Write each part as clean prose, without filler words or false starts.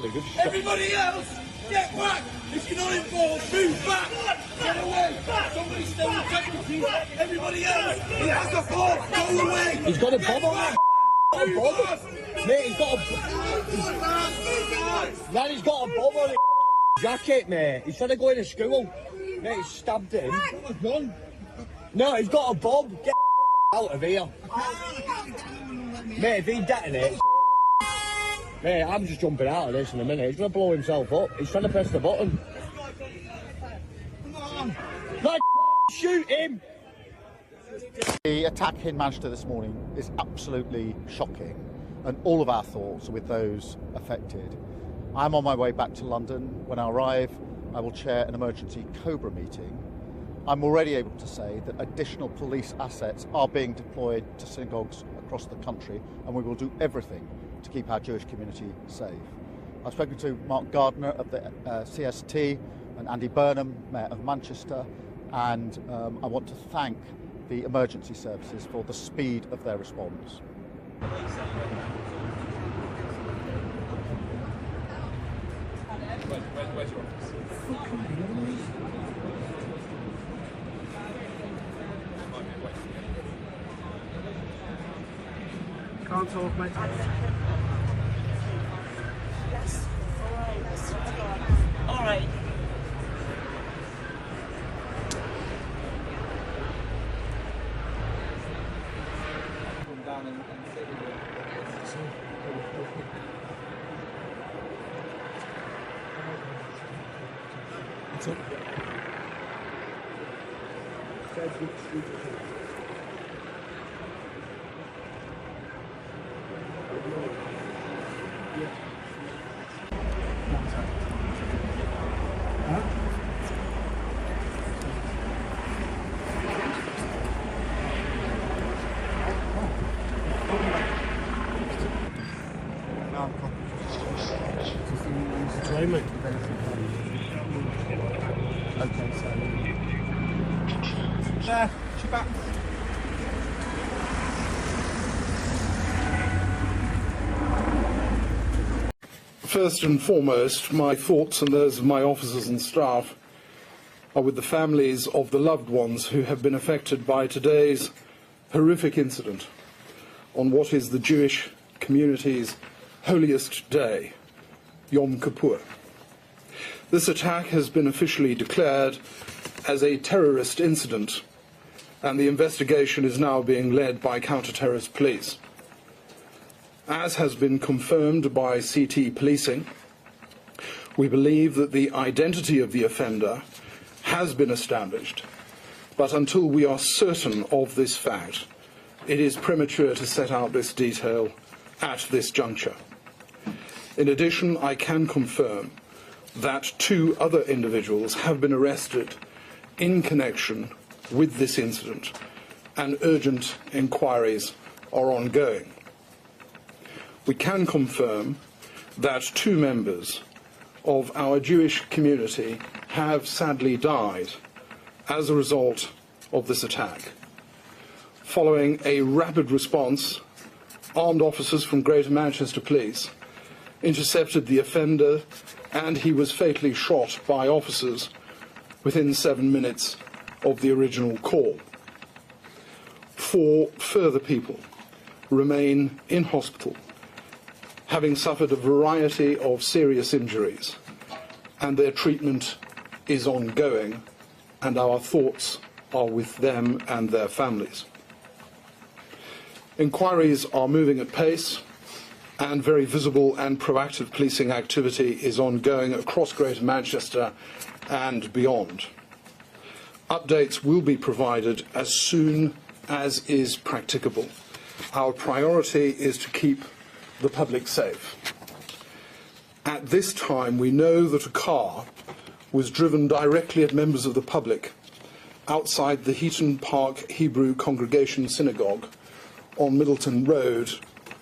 Everybody else, get back! If you're not involved, move back! Get away! Somebody stay with technically. Everybody else, he has a bomb! Go away! He's got a bomb on him! Mate, he's got a man, he's got a bomb on his jacket, mate. He's trying to go into school. Mate, he's stabbed him. No, he's got a bomb. Get out of here. Mate, if he detonates, mate, I'm just jumping out of this in a minute. He's going to blow himself up. He's trying to press the button. Come on. No, shoot him. The attack in Manchester this morning is absolutely shocking, and all of our thoughts are with those affected. I'm on my way back to London. When I arrive, I will chair an emergency Cobra meeting. I'm already able to say that additional police assets are being deployed to synagogues across the country, and we will do everything to keep our Jewish community safe. I've spoken to Mark Gardner of the CST and Andy Burnham, Mayor of Manchester, and I want to thank the emergency services for the speed of their response. Where's your office? Can't talk, mate. Yes. All right. Come down and sit with you. What's up? Okay, so there, she's back. First and foremost, my thoughts and those of my officers and staff are with the families of the loved ones who have been affected by today's horrific incident on what is the Jewish community's holiest day, Yom Kippur. This attack has been officially declared as a terrorist incident, and the investigation is now being led by counter-terrorist police. As has been confirmed by CT policing, we believe that the identity of the offender has been established, but until we are certain of this fact, it is premature to set out this detail at this juncture. In addition, I can confirm that 2 other individuals have been arrested in connection with this incident, and urgent inquiries are ongoing. We can confirm that 2 members of our Jewish community have sadly died as a result of this attack. Following a rapid response, armed officers from Greater Manchester Police intercepted the offender, and he was fatally shot by officers within 7 minutes of the original call. 4 further people remain in hospital, having suffered a variety of serious injuries, and their treatment is ongoing, and our thoughts are with them and their families. Inquiries are moving at pace, and very visible and proactive policing activity is ongoing across Greater Manchester and beyond. Updates will be provided as soon as is practicable. Our priority is to keep the public safe. At this time, we know that a car was driven directly at members of the public outside the Heaton Park Hebrew Congregation Synagogue on Middleton Road,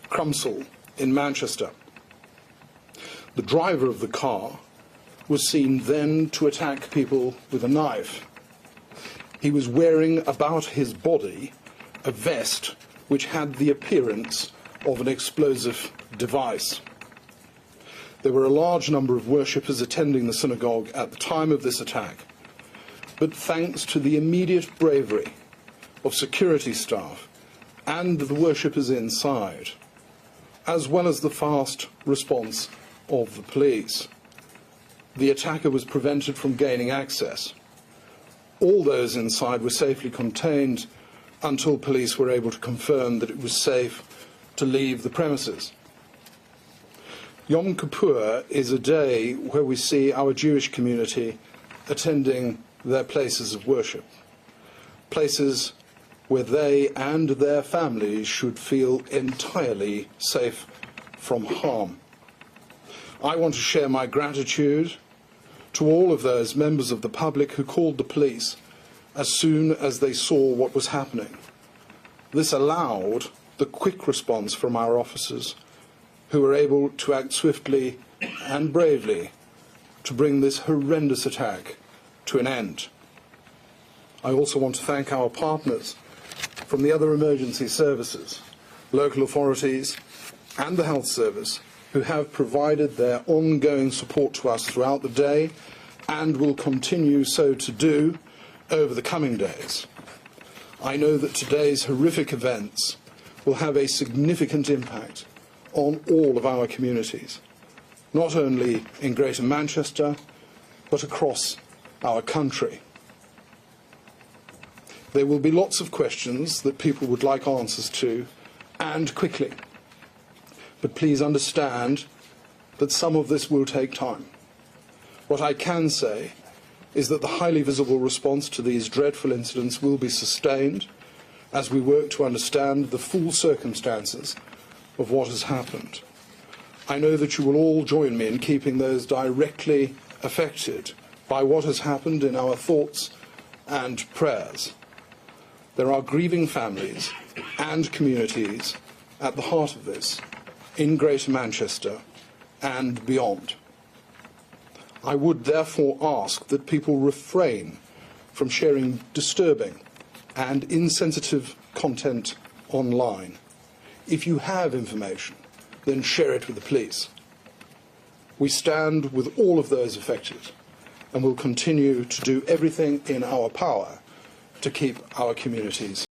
Crumpsall, in Manchester. The driver of the car was seen then to attack people with a knife. He was wearing about his body a vest which had the appearance of an explosive device. There were a large number of worshippers attending the synagogue at the time of this attack, but thanks to the immediate bravery of security staff and the worshippers inside, as well as the fast response of the police, the attacker was prevented from gaining access. All those inside were safely contained until police were able to confirm that it was safe to leave the premises. Yom Kippur is a day where we see our Jewish community attending their places of worship, places where they and their families should feel entirely safe from harm. I want to share my gratitude to all of those members of the public who called the police as soon as they saw what was happening. This allowed the quick response from our officers, who were able to act swiftly and bravely to bring this horrendous attack to an end. I also want to thank our partners from the other emergency services, local authorities and the health service, who have provided their ongoing support to us throughout the day and will continue so to do over the coming days. I know that today's horrific events will have a significant impact on all of our communities, not only in Greater Manchester, but across our country. There will be lots of questions that people would like answers to, and quickly. But please understand that some of this will take time. What I can say is that the highly visible response to these dreadful incidents will be sustained as we work to understand the full circumstances of what has happened. I know that you will all join me in keeping those directly affected by what has happened in our thoughts and prayers. There are grieving families and communities at the heart of this, in Greater Manchester and beyond. I would therefore ask that people refrain from sharing disturbing and insensitive content online. If you have information, then share it with the police. We stand with all of those affected and will continue to do everything in our power to keep our communities